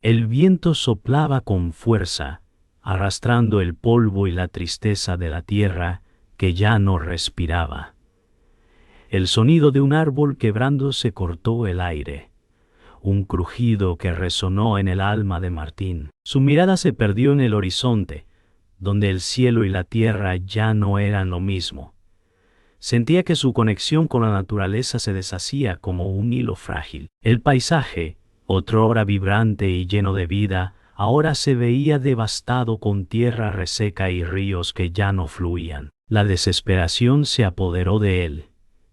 El viento soplaba con fuerza, arrastrando el polvo y la tristeza de la tierra que ya no respiraba. El sonido de un árbol quebrándose cortó el aire, un crujido que resonó en el alma de Martín. Su mirada se perdió en el horizonte, donde el cielo y la tierra ya no eran lo mismo. Sentía que su conexión con la naturaleza se deshacía como un hilo frágil. El paisaje, otrora vibrante y lleno de vida, ahora se veía devastado con tierra reseca y ríos que ya no fluían. La desesperación se apoderó de él,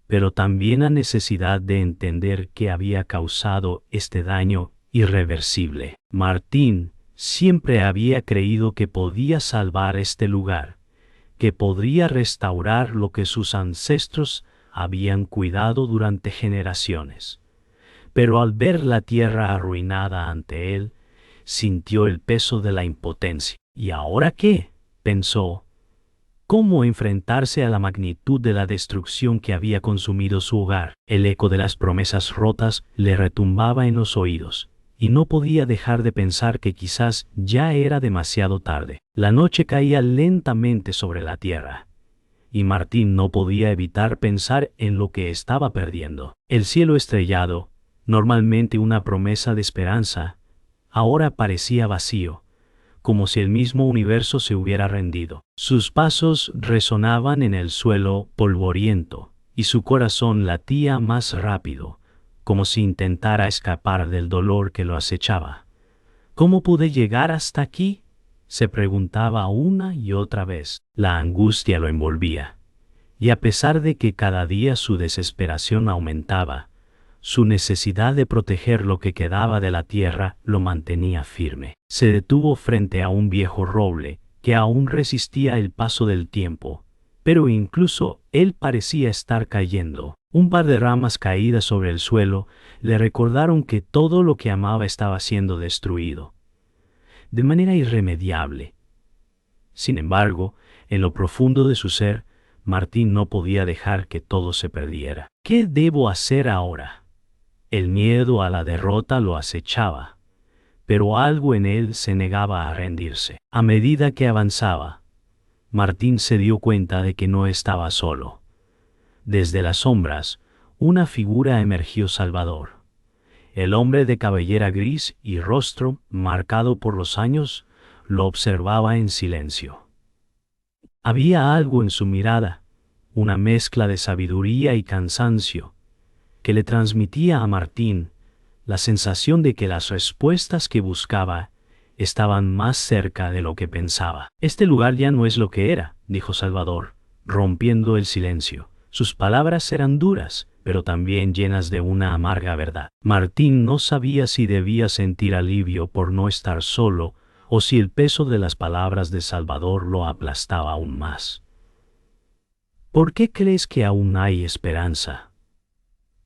pero también la necesidad de entender qué había causado este daño irreversible. Martín siempre había creído que podía salvar este lugar, que podría restaurar lo que sus ancestros habían cuidado durante generaciones. Pero al ver la tierra arruinada ante él, sintió el peso de la impotencia. ¿Y ahora qué?, pensó. ¿Cómo enfrentarse a la magnitud de la destrucción que había consumido su hogar? El eco de las promesas rotas le retumbaba en los oídos, y no podía dejar de pensar que quizás ya era demasiado tarde. La noche caía lentamente sobre la tierra, y Martín no podía evitar pensar en lo que estaba perdiendo. El cielo estrellado, normalmente una promesa de esperanza, ahora parecía vacío, como si el mismo universo se hubiera rendido. Sus pasos resonaban en el suelo polvoriento, y su corazón latía más rápido, como si intentara escapar del dolor que lo acechaba. ¿Cómo pude llegar hasta aquí?, se preguntaba una y otra vez. La angustia lo envolvía, y a pesar de que cada día su desesperación aumentaba, su necesidad de proteger lo que quedaba de la tierra lo mantenía firme. Se detuvo frente a un viejo roble que aún resistía el paso del tiempo, pero incluso él parecía estar cayendo. Un par de ramas caídas sobre el suelo le recordaron que todo lo que amaba estaba siendo destruido, de manera irremediable. Sin embargo, en lo profundo de su ser, Martín no podía dejar que todo se perdiera. ¿Qué debo hacer ahora? El miedo a la derrota lo acechaba, pero algo en él se negaba a rendirse. A medida que avanzaba, Martín se dio cuenta de que no estaba solo. Desde las sombras, una figura emergió salvador. El hombre de cabellera gris y rostro marcado por los años lo observaba en silencio. Había algo en su mirada, una mezcla de sabiduría y cansancio, que le transmitía a Martín la sensación de que las respuestas que buscaba estaban más cerca de lo que pensaba. Este lugar ya no es lo que era, dijo Salvador, rompiendo el silencio. Sus palabras eran duras, pero también llenas de una amarga verdad. Martín no sabía si debía sentir alivio por no estar solo o si el peso de las palabras de Salvador lo aplastaba aún más. ¿Por qué crees que aún hay esperanza?,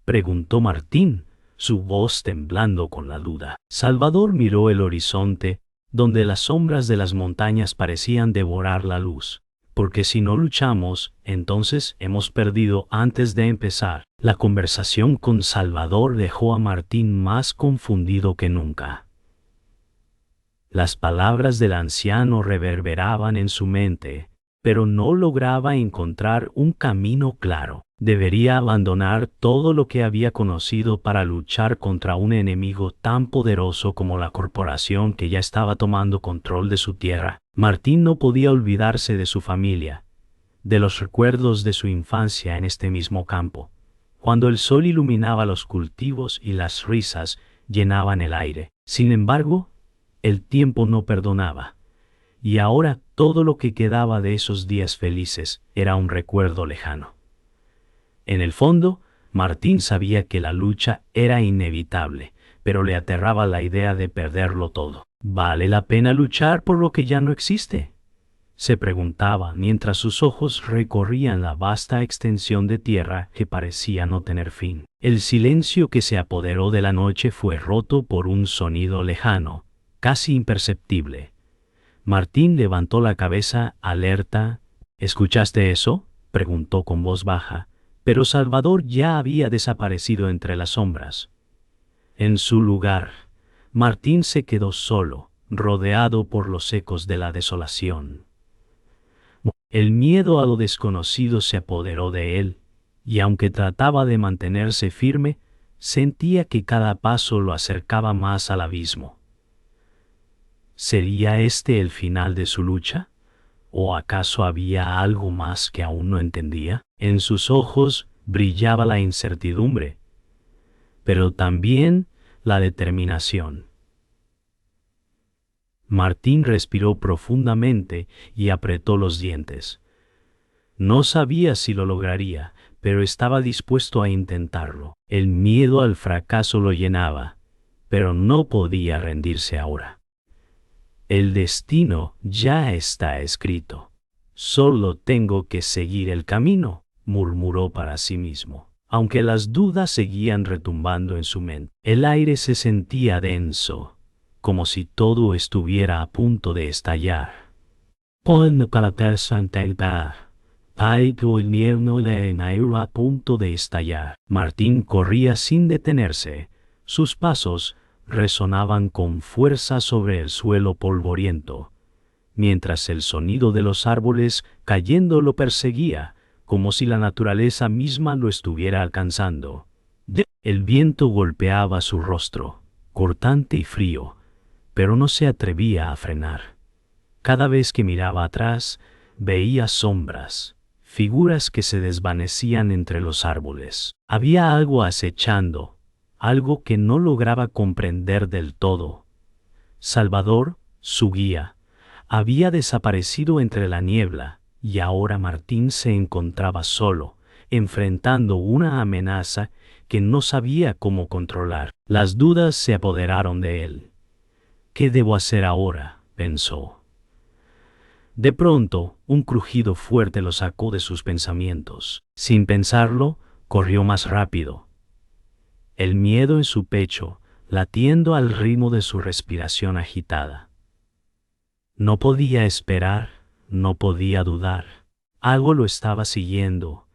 preguntó Martín, su voz temblando con la duda. Salvador miró el horizonte, donde las sombras de las montañas parecían devorar la luz. Porque si no luchamos, entonces hemos perdido antes de empezar. La conversación con Salvador dejó a Martín más confundido que nunca. Las palabras del anciano reverberaban en su mente, pero no lograba encontrar un camino claro. Debería abandonar todo lo que había conocido para luchar contra un enemigo tan poderoso como la corporación que ya estaba tomando control de su tierra. Martín no podía olvidarse de su familia, de los recuerdos de su infancia en este mismo campo, cuando el sol iluminaba los cultivos y las risas llenaban el aire. Sin embargo, el tiempo no perdonaba, y ahora todo lo que quedaba de esos días felices era un recuerdo lejano. En el fondo, Martín sabía que la lucha era inevitable, pero le aterraba la idea de perderlo todo. ¿Vale la pena luchar por lo que ya no existe?, se preguntaba mientras sus ojos recorrían la vasta extensión de tierra que parecía no tener fin. El silencio que se apoderó de la noche fue roto por un sonido lejano, casi imperceptible. Martín levantó la cabeza alerta. ¿Escuchaste eso?, preguntó con voz baja, pero Salvador ya había desaparecido entre las sombras. En su lugar, Martín se quedó solo, rodeado por los ecos de la desolación. El miedo a lo desconocido se apoderó de él, y aunque trataba de mantenerse firme, sentía que cada paso lo acercaba más al abismo. ¿Sería este el final de su lucha? ¿O acaso había algo más que aún no entendía? En sus ojos brillaba la incertidumbre, pero también la determinación. Martín respiró profundamente y apretó los dientes. No sabía si lo lograría, pero estaba dispuesto a intentarlo. El miedo al fracaso lo llenaba, pero no podía rendirse ahora. El destino ya está escrito. Solo tengo que seguir el camino, murmuró para sí mismo. Aunque las dudas seguían retumbando en su mente, el aire se sentía denso, como si todo estuviera a punto de estallar. A punto de estallar. Martín corría sin detenerse. Sus pasos resonaban con fuerza sobre el suelo polvoriento, mientras el sonido de los árboles cayendo lo perseguía, como si la naturaleza misma lo estuviera alcanzando. El viento golpeaba su rostro, cortante y frío, pero no se atrevía a frenar. Cada vez que miraba atrás, veía sombras, figuras que se desvanecían entre los árboles. Había algo acechando, algo que no lograba comprender del todo. Salvador, su guía, había desaparecido entre la niebla, y ahora Martín se encontraba solo, enfrentando una amenaza que no sabía cómo controlar. Las dudas se apoderaron de él. ¿Qué debo hacer ahora?, pensó. De pronto, un crujido fuerte lo sacó de sus pensamientos. Sin pensarlo, corrió más rápido. El miedo en su pecho, latiendo al ritmo de su respiración agitada. No podía esperar, no podía dudar. Algo lo estaba siguiendo,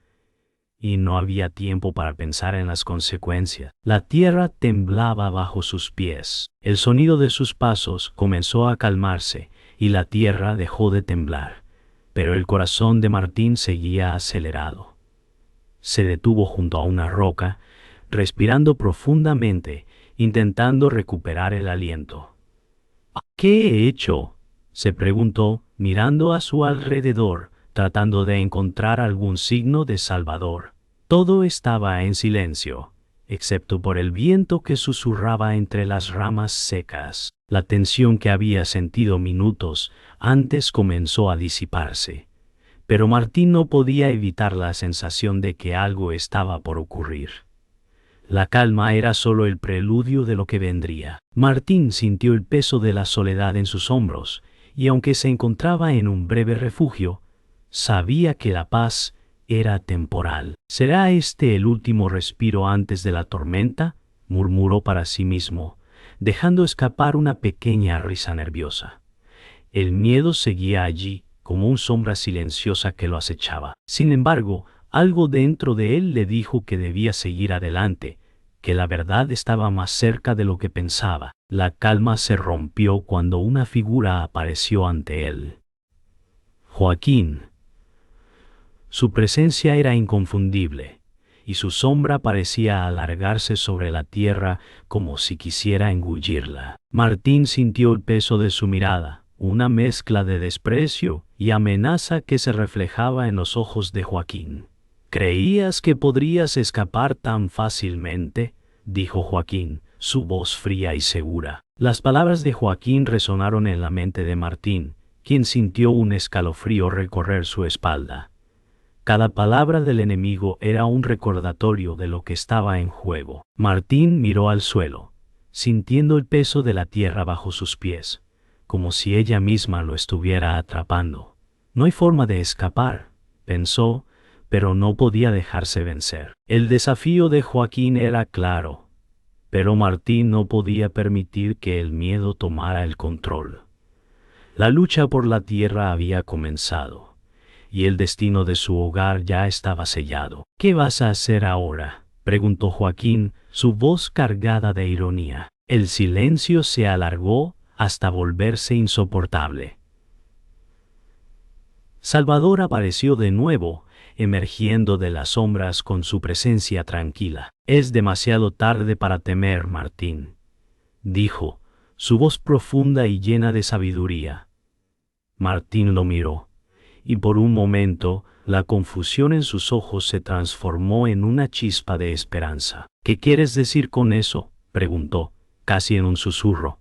y no había tiempo para pensar en las consecuencias. La tierra temblaba bajo sus pies. El sonido de sus pasos comenzó a calmarse, y la tierra dejó de temblar. Pero el corazón de Martín seguía acelerado. Se detuvo junto a una roca, respirando profundamente, intentando recuperar el aliento. ¿Qué he hecho?, se preguntó, mirando a su alrededor, tratando de encontrar algún signo de Salvador. Todo estaba en silencio, excepto por el viento que susurraba entre las ramas secas. La tensión que había sentido minutos antes comenzó a disiparse, pero Martín no podía evitar la sensación de que algo estaba por ocurrir. La calma era solo el preludio de lo que vendría. Martín sintió el peso de la soledad en sus hombros, y aunque se encontraba en un breve refugio, sabía que la paz era temporal. ¿Será este el último respiro antes de la tormenta?, murmuró para sí mismo, dejando escapar una pequeña risa nerviosa. El miedo seguía allí, como una sombra silenciosa que lo acechaba. Sin embargo, algo dentro de él le dijo que debía seguir adelante, que la verdad estaba más cerca de lo que pensaba. La calma se rompió cuando una figura apareció ante él. Joaquín. Su presencia era inconfundible, y su sombra parecía alargarse sobre la tierra como si quisiera engullirla. Martín sintió el peso de su mirada, una mezcla de desprecio y amenaza que se reflejaba en los ojos de Joaquín. ¿Creías que podrías escapar tan fácilmente?, dijo Joaquín, su voz fría y segura. Las palabras de Joaquín resonaron en la mente de Martín, quien sintió un escalofrío recorrer su espalda. Cada palabra del enemigo era un recordatorio de lo que estaba en juego. Martín miró al suelo, sintiendo el peso de la tierra bajo sus pies, como si ella misma lo estuviera atrapando. No hay forma de escapar, pensó, pero no podía dejarse vencer. El desafío de Joaquín era claro, pero Martín no podía permitir que el miedo tomara el control. La lucha por la tierra había comenzado, y el destino de su hogar ya estaba sellado. ¿Qué vas a hacer ahora?, preguntó Joaquín, su voz cargada de ironía. El silencio se alargó hasta volverse insoportable. Salvador apareció de nuevo, emergiendo de las sombras con su presencia tranquila. «Es demasiado tarde para temer, Martín», dijo, su voz profunda y llena de sabiduría. Martín lo miró, y por un momento la confusión en sus ojos se transformó en una chispa de esperanza. «¿Qué quieres decir con eso?», preguntó, casi en un susurro.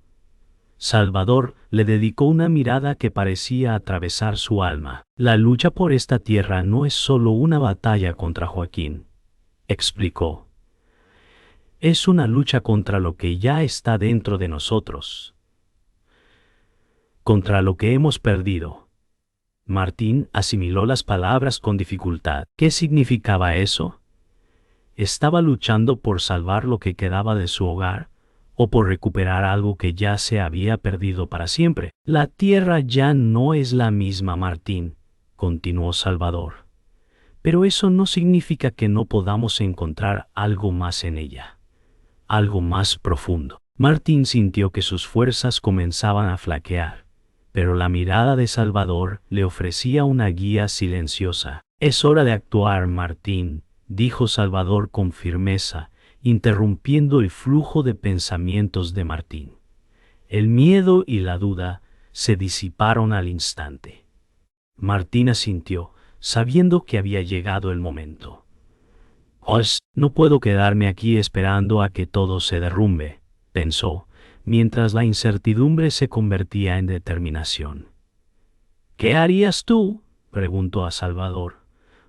Salvador le dedicó una mirada que parecía atravesar su alma. «La lucha por esta tierra no es solo una batalla contra Joaquín», explicó. «Es una lucha contra lo que ya está dentro de nosotros, contra lo que hemos perdido». Martín asimiló las palabras con dificultad. ¿Qué significaba eso? ¿Estaba luchando por salvar lo que quedaba de su hogar, o por recuperar algo que ya se había perdido para siempre? «La tierra ya no es la misma, Martín», continuó Salvador. «Pero eso no significa que no podamos encontrar algo más en ella, algo más profundo». Martín sintió que sus fuerzas comenzaban a flaquear, pero la mirada de Salvador le ofrecía una guía silenciosa. «Es hora de actuar, Martín», dijo Salvador con firmeza, interrumpiendo el flujo de pensamientos de Martín. El miedo y la duda se disiparon al instante. Martín asintió, sabiendo que había llegado el momento. «Pues, no puedo quedarme aquí esperando a que todo se derrumbe», pensó, mientras la incertidumbre se convertía en determinación. «¿Qué harías tú?», preguntó a Salvador,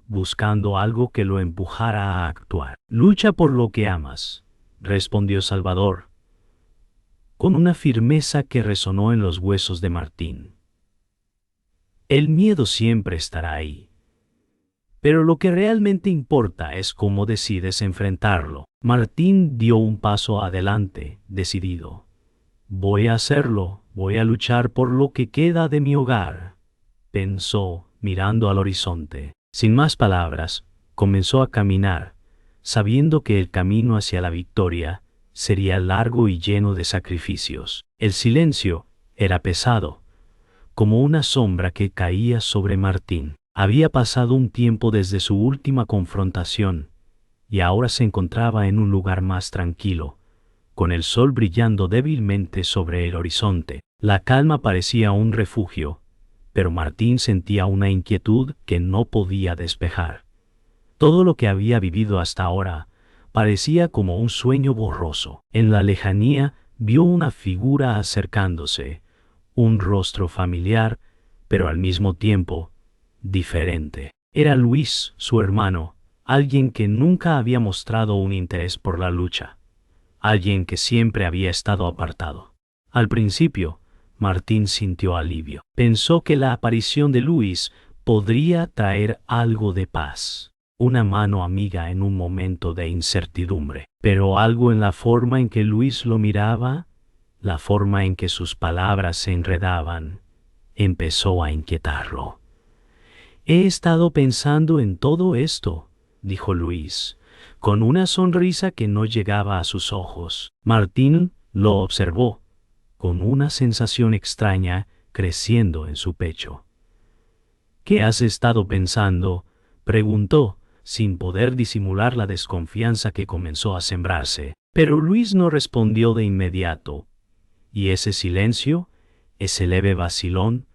buscando algo que lo empujara a actuar. «Lucha por lo que amas», respondió Salvador, con una firmeza que resonó en los huesos de Martín. «El miedo siempre estará ahí, pero lo que realmente importa es cómo decides enfrentarlo». Martín dio un paso adelante, decidido. «Voy a hacerlo, voy a luchar por lo que queda de mi hogar», pensó, mirando al horizonte. Sin más palabras, comenzó a caminar, sabiendo que el camino hacia la victoria sería largo y lleno de sacrificios. El silencio era pesado, como una sombra que caía sobre Martín. Había pasado un tiempo desde su última confrontación, y ahora se encontraba en un lugar más tranquilo, con el sol brillando débilmente sobre el horizonte. La calma parecía un refugio, pero Martín sentía una inquietud que no podía despejar. Todo lo que había vivido hasta ahora parecía como un sueño borroso. En la lejanía vio una figura acercándose, un rostro familiar, pero al mismo tiempo diferente. Era Luis, su hermano, alguien que nunca había mostrado un interés por la lucha, alguien que siempre había estado apartado. Al principio, Martín sintió alivio. Pensó que la aparición de Luis podría traer algo de paz, una mano amiga en un momento de incertidumbre. Pero algo en la forma en que Luis lo miraba, la forma en que sus palabras se enredaban, empezó a inquietarlo. «He estado pensando en todo esto», dijo Luis, con una sonrisa que no llegaba a sus ojos. Martín lo observó, con una sensación extraña creciendo en su pecho. «¿Qué has estado pensando?», preguntó, sin poder disimular la desconfianza que comenzó a sembrarse. Pero Luis no respondió de inmediato, y ese silencio, ese leve vacilón,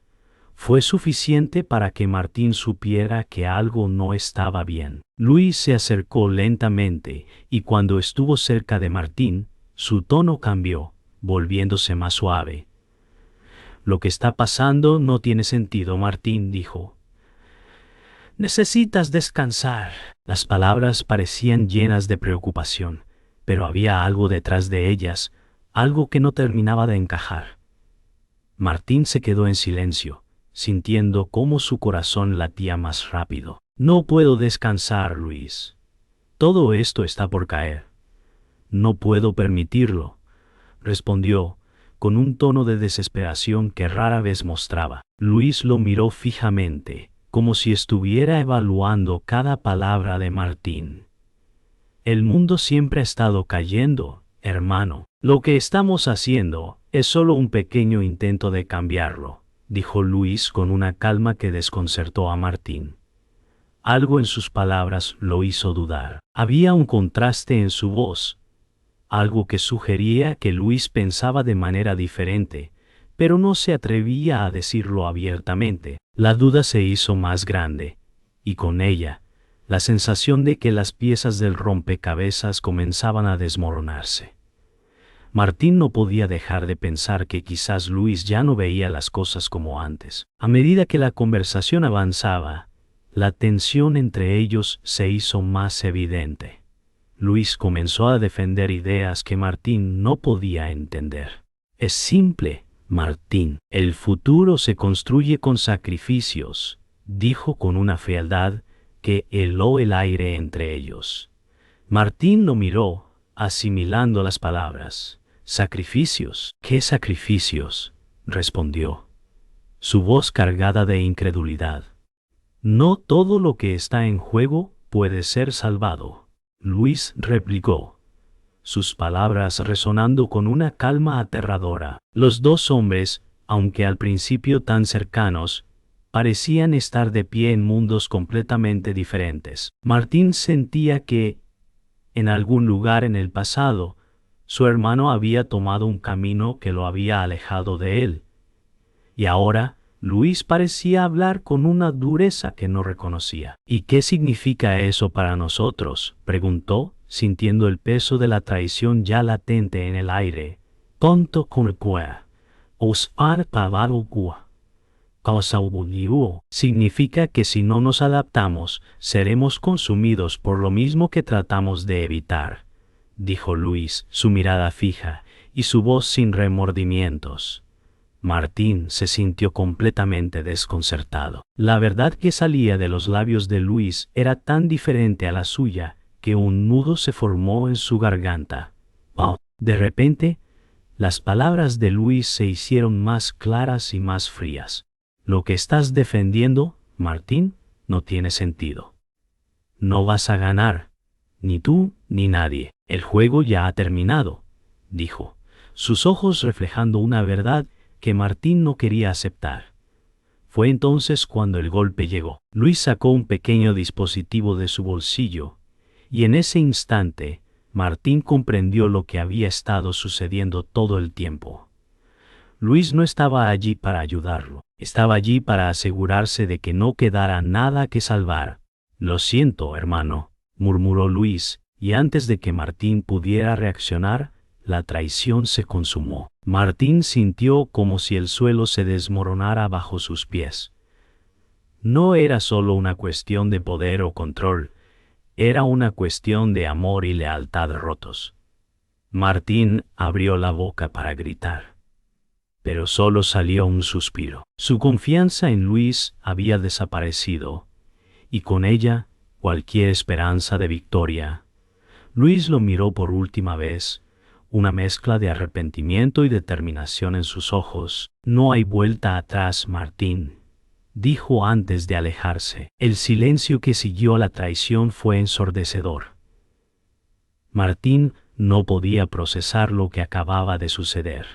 fue suficiente para que Martín supiera que algo no estaba bien. Luis se acercó lentamente, y cuando estuvo cerca de Martín, su tono cambió, volviéndose más suave. «Lo que está pasando no tiene sentido, Martín», dijo. «Necesitas descansar». Las palabras parecían llenas de preocupación, pero había algo detrás de ellas, algo que no terminaba de encajar. Martín se quedó en silencio, sintiendo cómo su corazón latía más rápido. «No puedo descansar, Luis. Todo esto está por caer. No puedo permitirlo», respondió, con un tono de desesperación que rara vez mostraba. Luis lo miró fijamente, como si estuviera evaluando cada palabra de Martín. «El mundo siempre ha estado cayendo, hermano», Lo que estamos haciendo es solo un pequeño intento de cambiarlo, dijo Luis con una calma que desconcertó a Martín. Algo en sus palabras lo hizo dudar. Había un contraste en su voz, algo que sugería que Luis pensaba de manera diferente, pero no se atrevía a decirlo abiertamente. La duda se hizo más grande, y con ella, la sensación de que las piezas del rompecabezas comenzaban a desmoronarse. Martín no podía dejar de pensar que quizás Luis ya no veía las cosas como antes. A medida que la conversación avanzaba, la tensión entre ellos se hizo más evidente. Luis comenzó a defender ideas que Martín no podía entender. Es simple, Martín. El futuro se construye con sacrificios, dijo con una frialdad que heló el aire entre ellos. Martín lo miró, asimilando las palabras. ¿Sacrificios? ¿Qué sacrificios?, respondió, su voz cargada de incredulidad. No todo lo que está en juego puede ser salvado, Luis replicó, sus palabras resonando con una calma aterradora. Los dos hombres, aunque al principio tan cercanos, parecían estar de pie en mundos completamente diferentes. Martín sentía que, en algún lugar en el pasado, su hermano había tomado un camino que lo había alejado de él. Y ahora, Luis parecía hablar con una dureza que no reconocía. ¿Y qué significa eso para nosotros?, preguntó, sintiendo el peso de la traición ya latente en el aire. Tonto con cua, os har pavado cua. Significa que si no nos adaptamos, seremos consumidos por lo mismo que tratamos de evitar, dijo Luis, su mirada fija y su voz sin remordimientos. Martín se sintió completamente desconcertado. La verdad que salía de los labios de Luis era tan diferente a la suya que un nudo se formó en su garganta. Oh. De repente, las palabras de Luis se hicieron más claras y más frías. Lo que estás defendiendo, Martín, no tiene sentido. No vas a ganar, ni tú ni nadie. El juego ya ha terminado, dijo, sus ojos reflejando una verdad que Martín no quería aceptar. Fue entonces cuando el golpe llegó. Luis sacó un pequeño dispositivo de su bolsillo, y en ese instante, Martín comprendió lo que había estado sucediendo todo el tiempo. Luis no estaba allí para ayudarlo, estaba allí para asegurarse de que no quedara nada que salvar. Lo siento, hermano, murmuró Luis, y antes de que Martín pudiera reaccionar, la traición se consumó. Martín sintió como si el suelo se desmoronara bajo sus pies. No era solo una cuestión de poder o control, era una cuestión de amor y lealtad rotos. Martín abrió la boca para gritar, pero solo salió un suspiro. Su confianza en Luis había desaparecido, y con ella cualquier esperanza de victoria. Luis lo miró por última vez, una mezcla de arrepentimiento y determinación en sus ojos. No hay vuelta atrás, Martín, dijo antes de alejarse. El silencio que siguió a la traición fue ensordecedor. Martín no podía procesar lo que acababa de suceder.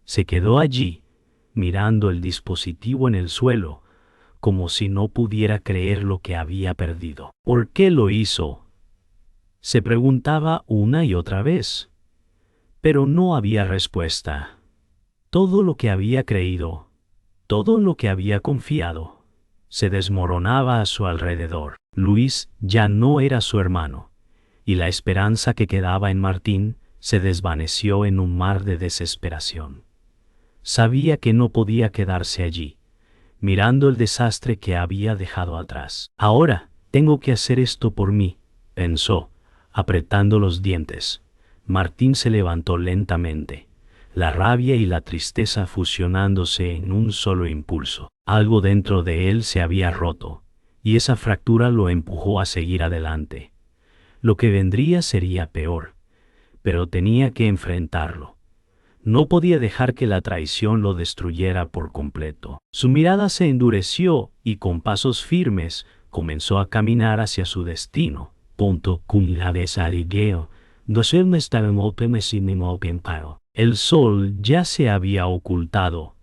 Se quedó allí, mirando el dispositivo en el suelo, como si no pudiera creer lo que había perdido. ¿Por qué lo hizo?, se preguntaba una y otra vez. Pero no había respuesta. Todo lo que había creído, todo lo que había confiado, se desmoronaba a su alrededor. Luis ya no era su hermano, y la esperanza que quedaba en Martín se desvaneció en un mar de desesperación. Sabía que no podía quedarse allí, mirando el desastre que había dejado atrás. Ahora tengo que hacer esto por mí, pensó, apretando los dientes. Martín se levantó lentamente, la rabia y la tristeza fusionándose en un solo impulso. Algo dentro de él se había roto, y esa fractura lo empujó a seguir adelante. Lo que vendría sería peor, pero tenía que enfrentarlo. No podía dejar que la traición lo destruyera por completo. Su mirada se endureció y con pasos firmes comenzó a caminar hacia su destino. El sol ya se había ocultado,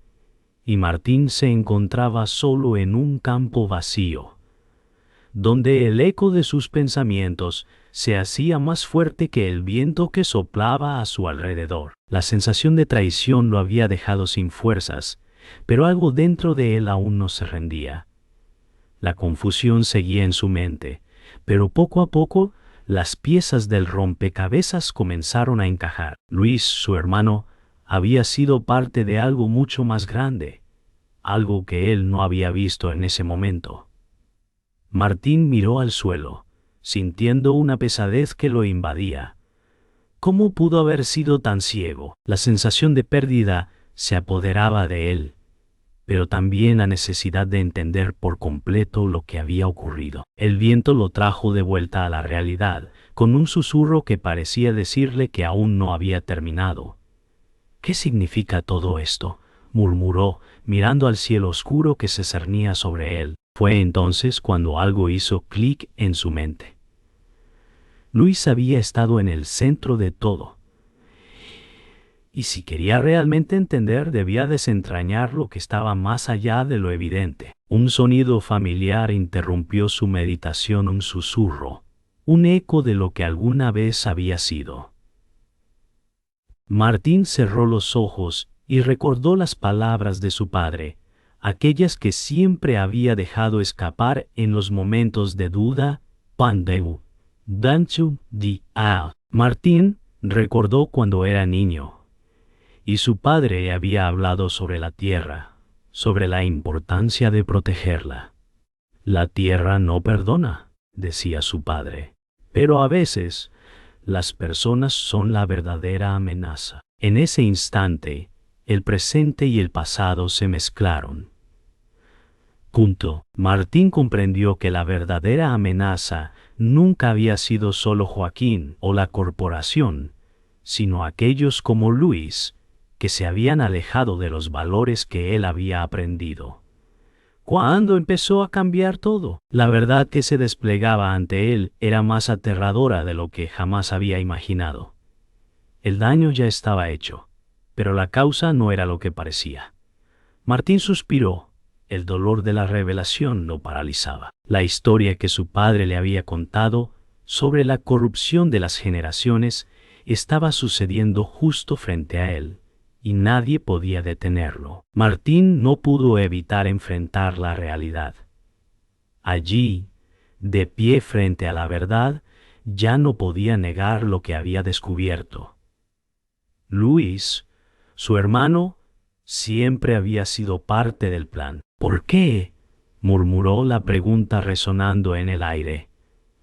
y Martín se encontraba solo en un campo vacío, donde el eco de sus pensamientos se hacía más fuerte que el viento que soplaba a su alrededor. La sensación de traición lo había dejado sin fuerzas, pero algo dentro de él aún no se rendía. La confusión seguía en su mente, pero poco a poco las piezas del rompecabezas comenzaron a encajar. Luis, su hermano, había sido parte de algo mucho más grande, algo que él no había visto en ese momento. Martín miró al suelo, sintiendo una pesadez que lo invadía. ¿Cómo pudo haber sido tan ciego? La sensación de pérdida se apoderaba de él, pero también la necesidad de entender por completo lo que había ocurrido. El viento lo trajo de vuelta a la realidad, con un susurro que parecía decirle que aún no había terminado. ¿Qué significa todo esto?, murmuró, mirando al cielo oscuro que se cernía sobre él. Fue entonces cuando algo hizo clic en su mente. Luis había estado en el centro de todo. Y si quería realmente entender, debía desentrañar lo que estaba más allá de lo evidente. Un sonido familiar interrumpió su meditación, un susurro, un eco de lo que alguna vez había sido. Martín cerró los ojos y recordó las palabras de su padre, aquellas que siempre había dejado escapar en los momentos de duda. Pandeu, danchu di a. Martín recordó cuando era niño, y su padre había hablado sobre la tierra, sobre la importancia de protegerla. La tierra no perdona, decía su padre, pero a veces las personas son la verdadera amenaza. En ese instante, el presente y el pasado se mezclaron. Martín comprendió que la verdadera amenaza nunca había sido solo Joaquín o la corporación, sino aquellos como Luis, que se habían alejado de los valores que él había aprendido. ¿Cuándo empezó a cambiar todo? La verdad que se desplegaba ante él era más aterradora de lo que jamás había imaginado. El daño ya estaba hecho, pero la causa no era lo que parecía. Martín suspiró. El dolor de la revelación lo paralizaba. La historia que su padre le había contado sobre la corrupción de las generaciones estaba sucediendo justo frente a él, y nadie podía detenerlo. Martín no pudo evitar enfrentar la realidad. Allí, de pie frente a la verdad, ya no podía negar lo que había descubierto. Luis, su hermano, siempre había sido parte del plan. ¿Por qué?, murmuró la pregunta resonando en el aire.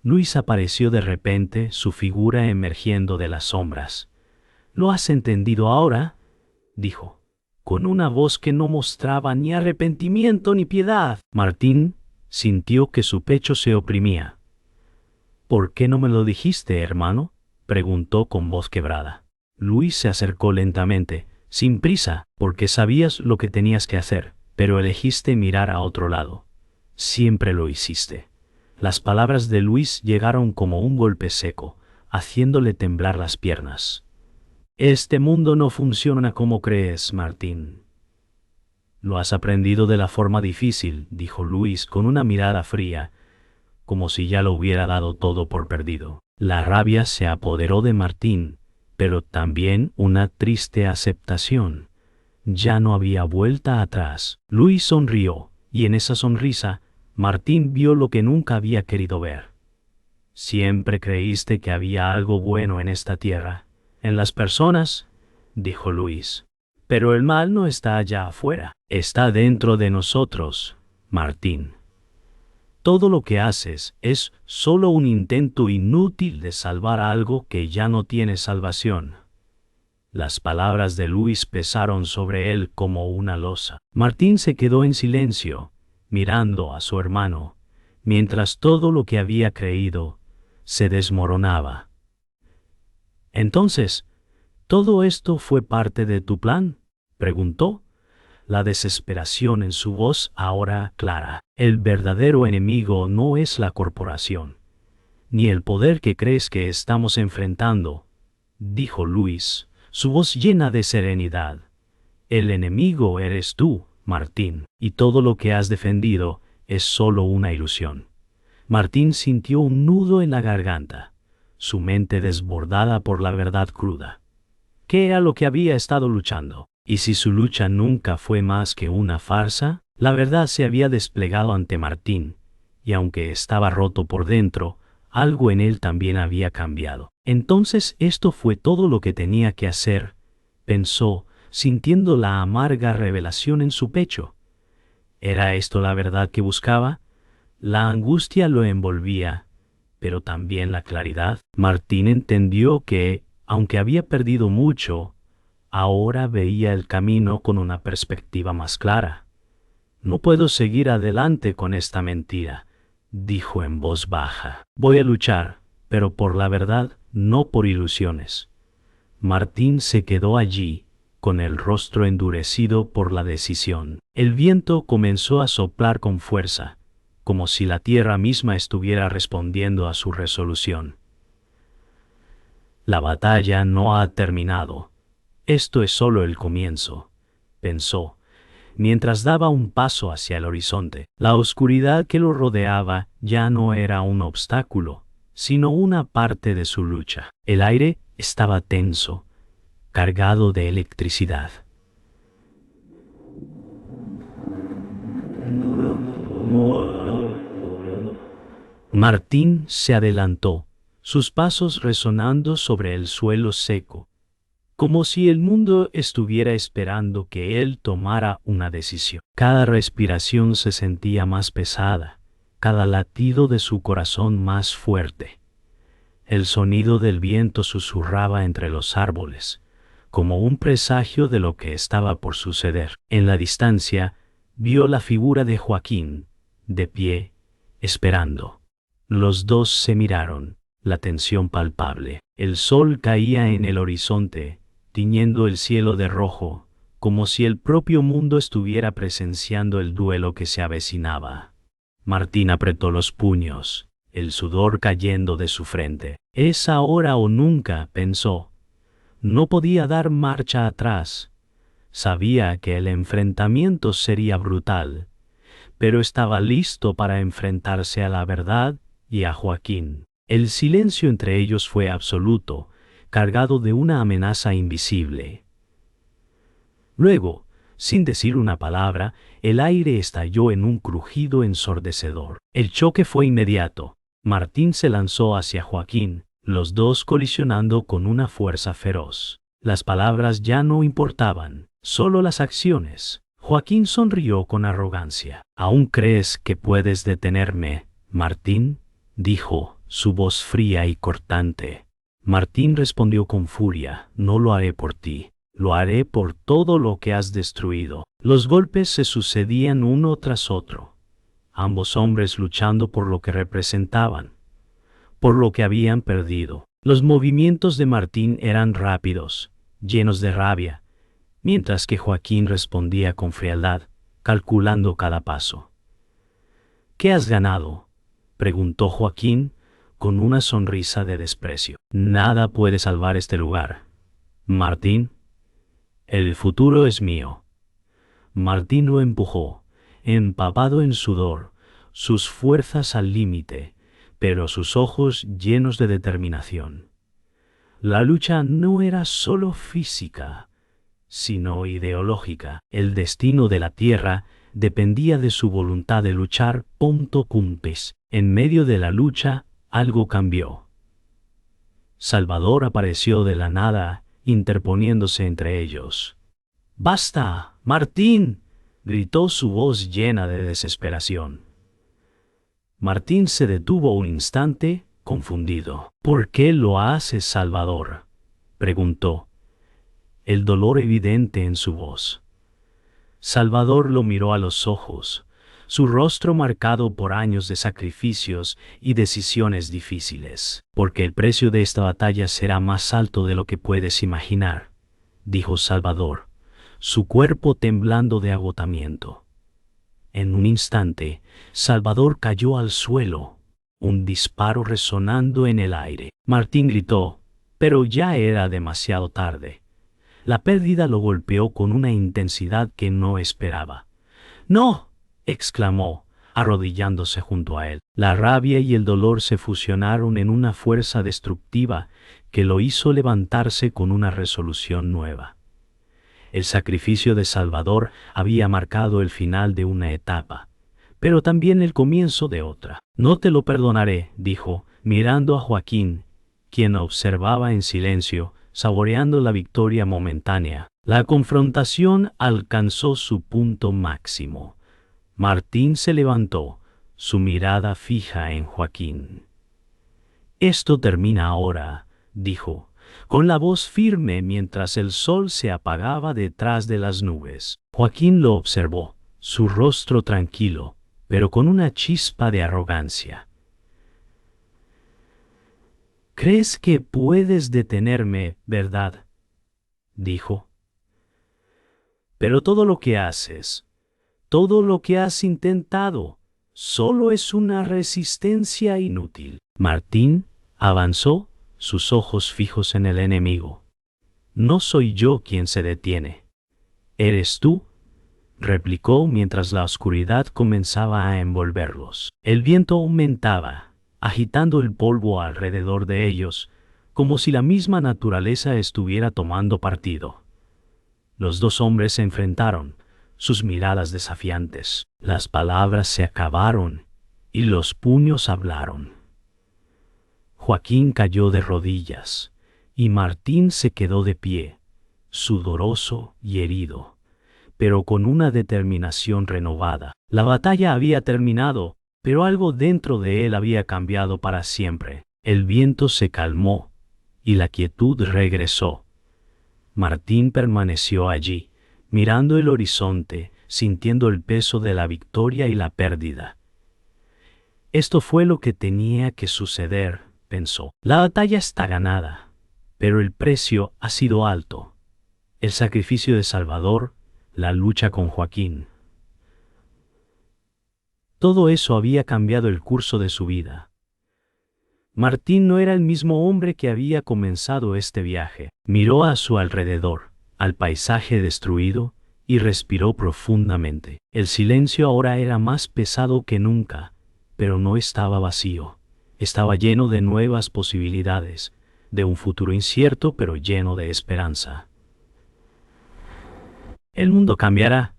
Luis apareció de repente, su figura emergiendo de las sombras. ¿Lo has entendido ahora?, dijo, con una voz que no mostraba ni arrepentimiento ni piedad. Martín sintió que su pecho se oprimía. ¿Por qué no me lo dijiste, hermano?, preguntó con voz quebrada. Luis se acercó lentamente, sin prisa, porque sabías lo que tenías que hacer, pero elegiste mirar a otro lado. Siempre lo hiciste. Las palabras de Luis llegaron como un golpe seco, haciéndole temblar las piernas. Este mundo no funciona como crees, Martín. Lo has aprendido de la forma difícil, dijo Luis con una mirada fría, como si ya lo hubiera dado todo por perdido. La rabia se apoderó de Martín, pero también una triste aceptación. Ya no había vuelta atrás. Luis sonrió, y en esa sonrisa, Martín vio lo que nunca había querido ver. Siempre creíste que había algo bueno en esta tierra, en las personas, dijo Luis. Pero el mal no está allá afuera, está dentro de nosotros, Martín. Todo lo que haces es solo un intento inútil de salvar algo que ya no tiene salvación. Las palabras de Luis pesaron sobre él como una losa. Martín se quedó en silencio, mirando a su hermano, mientras todo lo que había creído se desmoronaba. Entonces, ¿todo esto fue parte de tu plan?, preguntó, la desesperación en su voz ahora clara. El verdadero enemigo no es la corporación, ni el poder que crees que estamos enfrentando, dijo Luis, su voz llena de serenidad. El enemigo eres tú, Martín, y todo lo que has defendido es solo una ilusión. Martín sintió un nudo en la garganta, su mente desbordada por la verdad cruda. ¿Qué era lo que había estado luchando? Y si su lucha nunca fue más que una farsa, la verdad se había desplegado ante Martín, y aunque estaba roto por dentro, algo en él también había cambiado. Entonces esto fue todo lo que tenía que hacer, pensó, sintiendo la amarga revelación en su pecho. ¿Era esto la verdad que buscaba? La angustia lo envolvía, pero también la claridad. Martín entendió que, aunque había perdido mucho, ahora veía el camino con una perspectiva más clara. No puedo seguir adelante con esta mentira, dijo en voz baja. Voy a luchar, pero por la verdad, no por ilusiones. Martín se quedó allí, con el rostro endurecido por la decisión. El viento comenzó a soplar con fuerza, como si la tierra misma estuviera respondiendo a su resolución. La batalla no ha terminado. Esto es solo el comienzo, pensó, mientras daba un paso hacia el horizonte. La oscuridad que lo rodeaba ya no era un obstáculo, sino una parte de su lucha. El aire estaba tenso, cargado de electricidad. Martín se adelantó, sus pasos resonando sobre el suelo seco, como si el mundo estuviera esperando que él tomara una decisión. Cada respiración se sentía más pesada, cada latido de su corazón más fuerte. El sonido del viento susurraba entre los árboles, como un presagio de lo que estaba por suceder. En la distancia, vio la figura de Joaquín, de pie, esperando. Los dos se miraron, la tensión palpable. El sol caía en el horizonte, tiñendo el cielo de rojo, como si el propio mundo estuviera presenciando el duelo que se avecinaba. Martín apretó los puños, el sudor cayendo de su frente. Es ahora o nunca, pensó. No podía dar marcha atrás. Sabía que el enfrentamiento sería brutal, pero estaba listo para enfrentarse a la verdad y a Joaquín. El silencio entre ellos fue absoluto, cargado de una amenaza invisible. Luego, sin decir una palabra, el aire estalló en un crujido ensordecedor. El choque fue inmediato. Martín se lanzó hacia Joaquín, los dos colisionando con una fuerza feroz. Las palabras ya no importaban, solo las acciones. Joaquín sonrió con arrogancia. ¿Aún crees que puedes detenerme, Martín?, dijo, su voz fría y cortante. Martín respondió con furia: no lo haré por ti, lo haré por todo lo que has destruido. Los golpes se sucedían uno tras otro, ambos hombres luchando por lo que representaban, por lo que habían perdido. Los movimientos de Martín eran rápidos, llenos de rabia, mientras que Joaquín respondía con frialdad, calculando cada paso. ¿Qué has ganado?, preguntó Joaquín, con una sonrisa de desprecio. Nada puede salvar este lugar, Martín. El futuro es mío. Martín lo empujó, empapado en sudor, sus fuerzas al límite, pero sus ojos llenos de determinación. La lucha no era solo física, sino ideológica. El destino de la tierra dependía de su voluntad de luchar. En medio de la lucha, algo cambió. Salvador apareció de la nada, interponiéndose entre ellos. ¡Basta, Martín!, gritó su voz llena de desesperación. Martín se detuvo un instante, confundido. ¿Por qué lo haces, Salvador?, preguntó, el dolor evidente en su voz. Salvador lo miró a los ojos, su rostro marcado por años de sacrificios y decisiones difíciles. Porque el precio de esta batalla será más alto de lo que puedes imaginar, dijo Salvador, su cuerpo temblando de agotamiento. En un instante, Salvador cayó al suelo, un disparo resonando en el aire. Martín gritó: Pero ya era demasiado tarde. La pérdida lo golpeó con una intensidad que no esperaba. ¡No!, exclamó, arrodillándose junto a él. La rabia y el dolor se fusionaron en una fuerza destructiva que lo hizo levantarse con una resolución nueva. El sacrificio de Salvador había marcado el final de una etapa, pero también el comienzo de otra. «No te lo perdonaré», dijo, mirando a Joaquín, quien observaba en silencio, saboreando la victoria momentánea. La confrontación alcanzó su punto máximo. Martín se levantó, su mirada fija en Joaquín. «Esto termina ahora», dijo, con la voz firme mientras el sol se apagaba detrás de las nubes. Joaquín lo observó, su rostro tranquilo, pero con una chispa de arrogancia. «¿Crees que puedes detenerme, verdad?», dijo. «Pero todo lo que haces, todo lo que has intentado, solo es una resistencia inútil». Martín avanzó, sus ojos fijos en el enemigo. «No soy yo quien se detiene. ¿Eres tú?», replicó mientras la oscuridad comenzaba a envolverlos. El viento aumentaba, agitando el polvo alrededor de ellos, como si la misma naturaleza estuviera tomando partido. Los dos hombres se enfrentaron, sus miradas desafiantes. Las palabras se acabaron y los puños hablaron. Joaquín cayó de rodillas y Martín se quedó de pie, sudoroso y herido, pero con una determinación renovada. La batalla había terminado, pero algo dentro de él había cambiado para siempre. El viento se calmó y la quietud regresó. Martín permaneció allí, mirando el horizonte, sintiendo el peso de la victoria y la pérdida. Esto fue lo que tenía que suceder, pensó. La batalla está ganada, pero el precio ha sido alto. El sacrificio de Salvador, la lucha con Joaquín. Todo eso había cambiado el curso de su vida. Martín no era el mismo hombre que había comenzado este viaje. Miró a su alrededor, al paisaje destruido, y respiró profundamente. El silencio ahora era más pesado que nunca, pero no estaba vacío. Estaba lleno de nuevas posibilidades, de un futuro incierto pero lleno de esperanza. «El mundo cambiará»,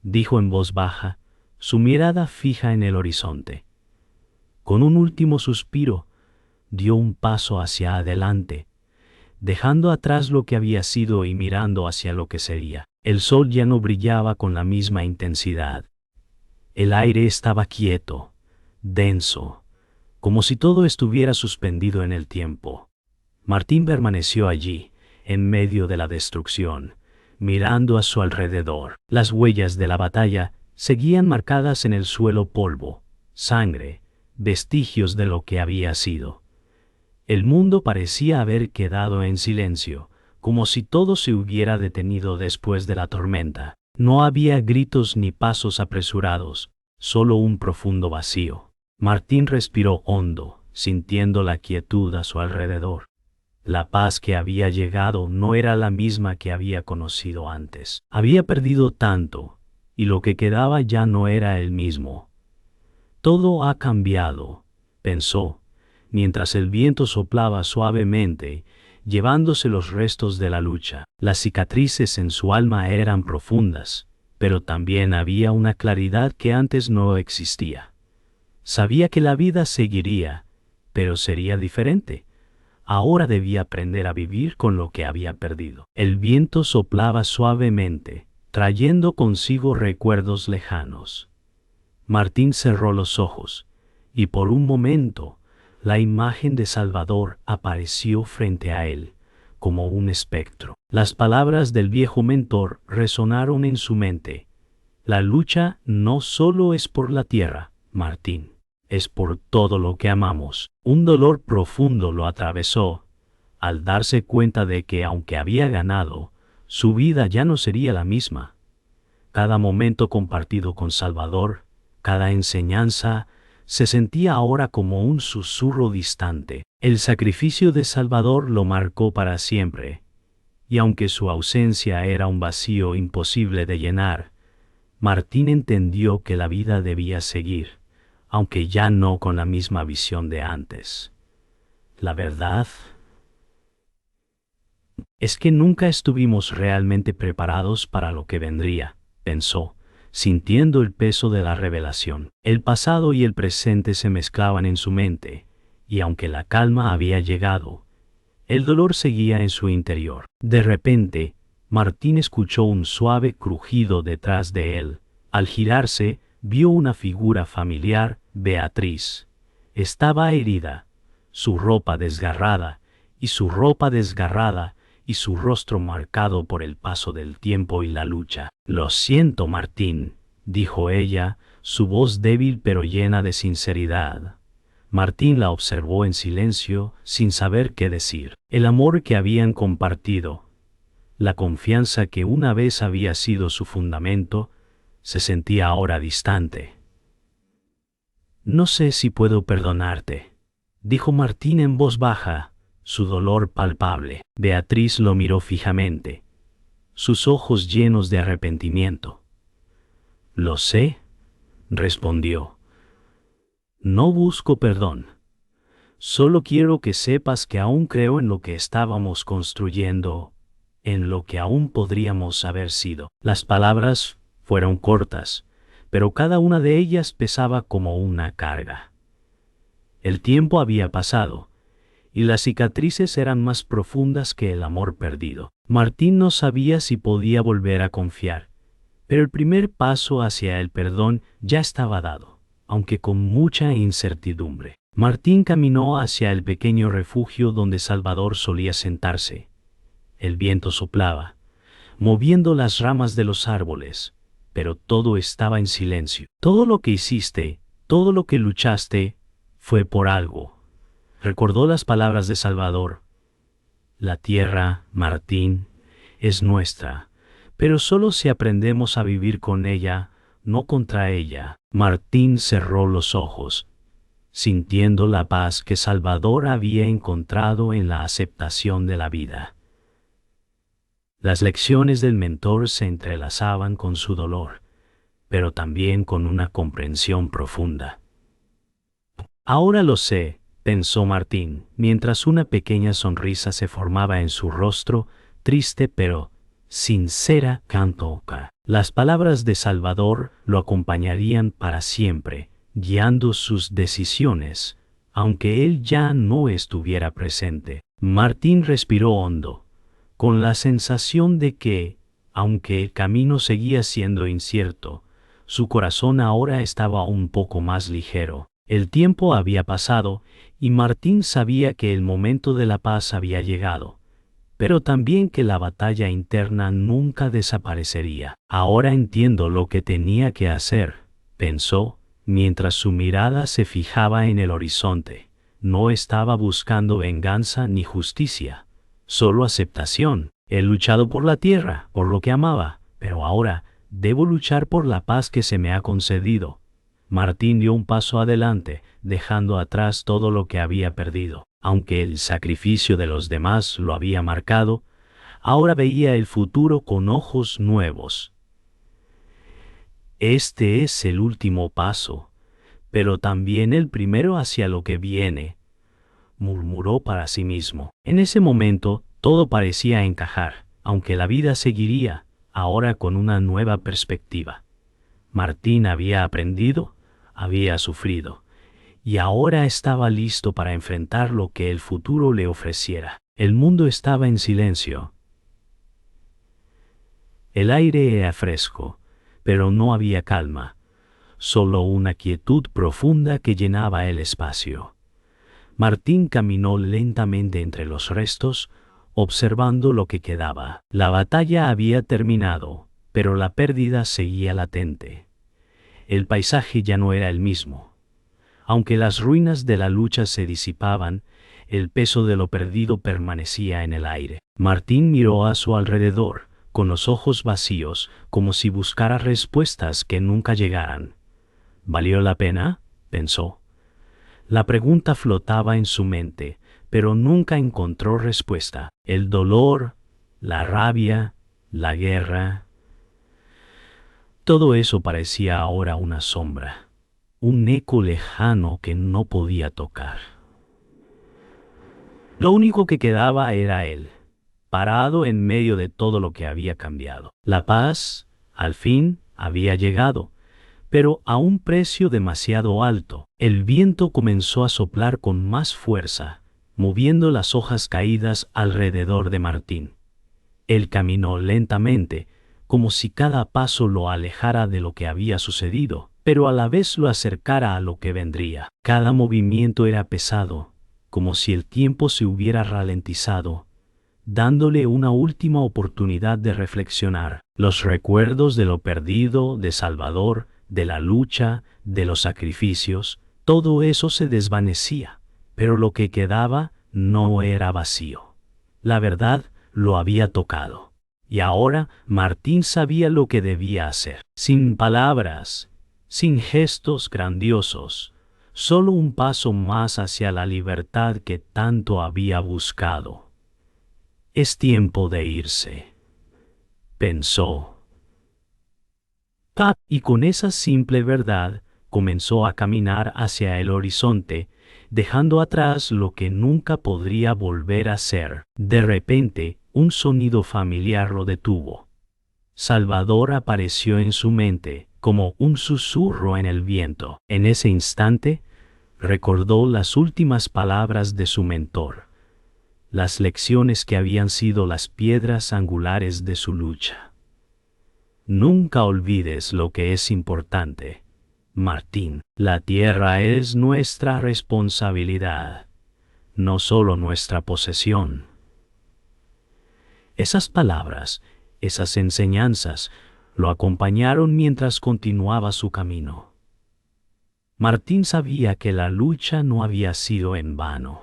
dijo en voz baja, su mirada fija en el horizonte. Con un último suspiro, dio un paso hacia adelante, dejando atrás lo que había sido y mirando hacia lo que sería. El sol ya no brillaba con la misma intensidad. El aire estaba quieto, denso, como si todo estuviera suspendido en el tiempo. Martín permaneció allí, en medio de la destrucción, mirando a su alrededor. Las huellas de la batalla seguían marcadas en el suelo: polvo, sangre, vestigios de lo que había sido. El mundo parecía haber quedado en silencio, como si todo se hubiera detenido después de la tormenta. No había gritos ni pasos apresurados, solo un profundo vacío. Martín respiró hondo, sintiendo la quietud a su alrededor. La paz que había llegado no era la misma que había conocido antes. Había perdido tanto, y lo que quedaba ya no era el mismo. «Todo ha cambiado», pensó, mientras el viento soplaba suavemente, llevándose los restos de la lucha. Las cicatrices en su alma eran profundas, pero también había una claridad que antes no existía. Sabía que la vida seguiría, pero sería diferente. Ahora debía aprender a vivir con lo que había perdido. El viento soplaba suavemente, trayendo consigo recuerdos lejanos. Martín cerró los ojos, y por un momento, la imagen de Salvador apareció frente a él, como un espectro. Las palabras del viejo mentor resonaron en su mente. «La lucha no solo es por la tierra, Martín, es por todo lo que amamos». Un dolor profundo lo atravesó, al darse cuenta de que, aunque había ganado, su vida ya no sería la misma. Cada momento compartido con Salvador, cada enseñanza, se sentía ahora como un susurro distante. El sacrificio de Salvador lo marcó para siempre, y aunque su ausencia era un vacío imposible de llenar, Martín entendió que la vida debía seguir, aunque ya no con la misma visión de antes. La verdad es que nunca estuvimos realmente preparados para lo que vendría, pensó, sintiendo el peso de la revelación. El pasado y el presente se mezclaban en su mente, y aunque la calma había llegado, el dolor seguía en su interior. De repente, Martín escuchó un suave crujido detrás de él. Al girarse, vio una figura familiar, Beatriz. Estaba herida, su ropa desgarrada, y su rostro marcado por el paso del tiempo y la lucha. «Lo siento, Martín», dijo ella, su voz débil pero llena de sinceridad. Martín la observó en silencio, sin saber qué decir. El amor que habían compartido, la confianza que una vez había sido su fundamento, se sentía ahora distante. «No sé si puedo perdonarte», dijo Martín en voz baja, su dolor palpable. Beatriz lo miró fijamente, sus ojos llenos de arrepentimiento. «Lo sé», respondió. «No busco perdón. Solo quiero que sepas que aún creo en lo que estábamos construyendo, en lo que aún podríamos haber sido». Las palabras fueron cortas, pero cada una de ellas pesaba como una carga. El tiempo había pasado, y las cicatrices eran más profundas que el amor perdido. Martín no sabía si podía volver a confiar, pero el primer paso hacia el perdón ya estaba dado, aunque con mucha incertidumbre. Martín caminó hacia el pequeño refugio donde Salvador solía sentarse. El viento soplaba, moviendo las ramas de los árboles, pero todo estaba en silencio. «Todo lo que hiciste, todo lo que luchaste, fue por algo», recordó las palabras de Salvador. «La tierra, Martín, es nuestra, pero solo si aprendemos a vivir con ella, no contra ella». Martín cerró los ojos, sintiendo la paz que Salvador había encontrado en la aceptación de la vida. Las lecciones del mentor se entrelazaban con su dolor, pero también con una comprensión profunda. «Ahora lo sé», pensó Martín, mientras una pequeña sonrisa se formaba en su rostro, triste pero sincera. Las palabras de Salvador lo acompañarían para siempre, guiando sus decisiones, aunque él ya no estuviera presente. Martín respiró hondo, con la sensación de que, aunque el camino seguía siendo incierto, su corazón ahora estaba un poco más ligero. El tiempo había pasado, y Martín sabía que el momento de la paz había llegado, pero también que la batalla interna nunca desaparecería. «Ahora entiendo lo que tenía que hacer», pensó, mientras su mirada se fijaba en el horizonte. No estaba buscando venganza ni justicia, solo aceptación. He luchado por la tierra, por lo que amaba, pero ahora debo luchar por la paz que se me ha concedido. Martín dio un paso adelante, dejando atrás todo lo que había perdido. Aunque el sacrificio de los demás lo había marcado, ahora veía el futuro con ojos nuevos. «Este es el último paso, pero también el primero hacia lo que viene», murmuró para sí mismo. En ese momento, todo parecía encajar, aunque la vida seguiría, ahora con una nueva perspectiva. Martín había aprendido, había sufrido, y ahora estaba listo para enfrentar lo que el futuro le ofreciera. El mundo estaba en silencio. El aire era fresco, pero no había calma, solo una quietud profunda que llenaba el espacio. Martín caminó lentamente entre los restos, observando lo que quedaba. La batalla había terminado, pero la pérdida seguía latente. El paisaje ya no era el mismo. Aunque las ruinas de la lucha se disipaban, el peso de lo perdido permanecía en el aire. Martín miró a su alrededor, con los ojos vacíos, como si buscara respuestas que nunca llegaran. ¿Valió la pena?, pensó. La pregunta flotaba en su mente, pero nunca encontró respuesta. El dolor, la rabia, la guerra, todo eso parecía ahora una sombra, un eco lejano que no podía tocar. Lo único que quedaba era él, parado en medio de todo lo que había cambiado. La paz, al fin, había llegado, pero a un precio demasiado alto. El viento comenzó a soplar con más fuerza, moviendo las hojas caídas alrededor de Martín. Él caminó lentamente, como si cada paso lo alejara de lo que había sucedido, pero a la vez lo acercara a lo que vendría. Cada movimiento era pesado, como si el tiempo se hubiera ralentizado, dándole una última oportunidad de reflexionar. Los recuerdos de lo perdido, de Salvador, de la lucha, de los sacrificios, todo eso se desvanecía, pero lo que quedaba no era vacío. La verdad lo había tocado. Y ahora Martín sabía lo que debía hacer. Sin palabras, sin gestos grandiosos, solo un paso más hacia la libertad que tanto había buscado. Es tiempo de irse, pensó. Y con esa simple verdad comenzó a caminar hacia el horizonte, dejando atrás lo que nunca podría volver a ser. De repente, un sonido familiar lo detuvo. Salvador apareció en su mente, como un susurro en el viento. En ese instante, recordó las últimas palabras de su mentor, las lecciones que habían sido las piedras angulares de su lucha. Nunca olvides lo que es importante, Martín. La tierra es nuestra responsabilidad, no solo nuestra posesión. Esas palabras, esas enseñanzas, lo acompañaron mientras continuaba su camino. Martín sabía que la lucha no había sido en vano.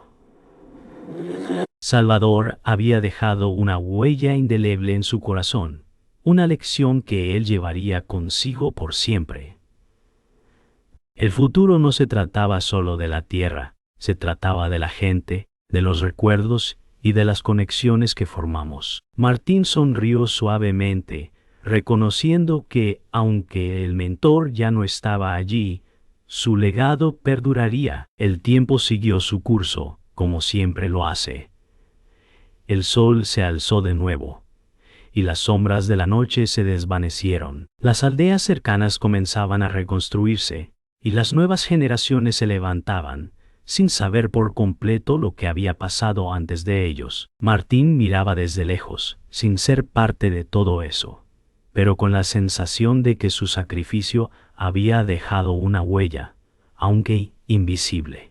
Salvador había dejado una huella indeleble en su corazón, una lección que él llevaría consigo por siempre. El futuro no se trataba solo de la tierra, se trataba de la gente, de los recuerdos y de las conexiones que formamos. Martín sonrió suavemente, reconociendo que, aunque el mentor ya no estaba allí, su legado perduraría. El tiempo siguió su curso, como siempre lo hace. El sol se alzó de nuevo, y las sombras de la noche se desvanecieron. Las aldeas cercanas comenzaban a reconstruirse, y las nuevas generaciones se levantaban, sin saber por completo lo que había pasado antes de ellos. Martín miraba desde lejos, sin ser parte de todo eso, pero con la sensación de que su sacrificio había dejado una huella, aunque invisible.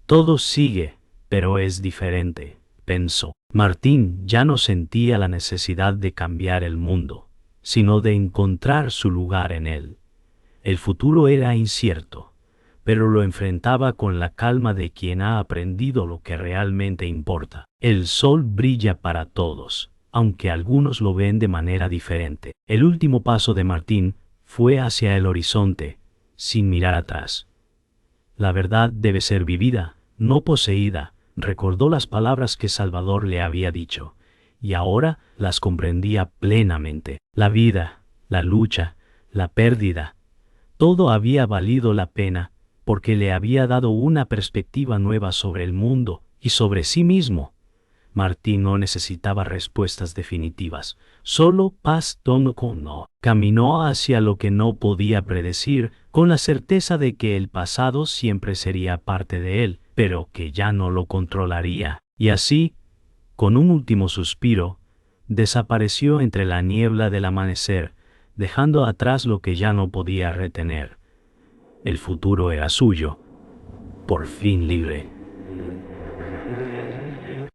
Todo sigue, pero es diferente, pensó. Martín ya no sentía la necesidad de cambiar el mundo, sino de encontrar su lugar en él. El futuro era incierto, pero lo enfrentaba con la calma de quien ha aprendido lo que realmente importa. El sol brilla para todos, aunque algunos lo ven de manera diferente. El último paso de Martín fue hacia el horizonte, sin mirar atrás. La verdad debe ser vivida, no poseída. Recordó las palabras que Salvador le había dicho, y ahora las comprendía plenamente. La vida, la lucha, la pérdida, todo había valido la pena, porque le había dado una perspectiva nueva sobre el mundo y sobre sí mismo. Martín no necesitaba respuestas definitivas, solo paz no. Caminó hacia lo que no podía predecir, con la certeza de que el pasado siempre sería parte de él, pero que ya no lo controlaría. Y así, con un último suspiro, desapareció entre la niebla del amanecer, dejando atrás lo que ya no podía retener. El futuro era suyo, por fin libre.